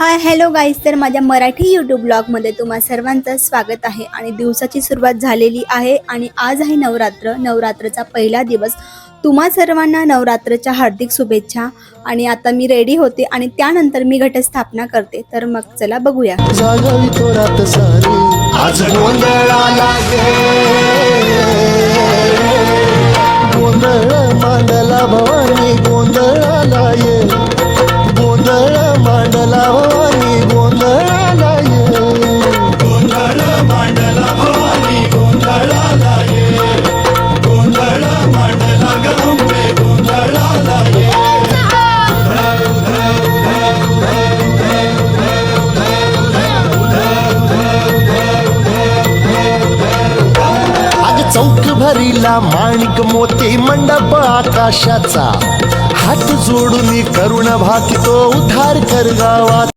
Hi hello guys, तर माझ्या Marathi YouTube ब्लॉगमध्ये तुम्हा सर्वांचं स्वागत आहे। आणि दिवसाची सुरुवात झालेली आहे आणि आज आहे नवरात्रचा पहिला दिवस। तुम्हा सर्वांना नवरात्रच्या हार्दिक शुभेच्छा। आणि आता मी रेडी होते आणि त्यानंतर मी घटस्थापना करते, तर मग चला बघूया। आज गोंधळाला गोंधळ मांडला भवानी, गोंधळाला ये गोंधळ मांडला भवानी, गोंधळाला ये गोंधळ मांडला भवानी, गोंधळाला ये गोंधळ मांडला गंगे, गोंधळाला ये। चौक भरीला माणिक मोती, मंडप आकाशाचा, हात जोडून करुण भाकितो, उद्धार कर गावात।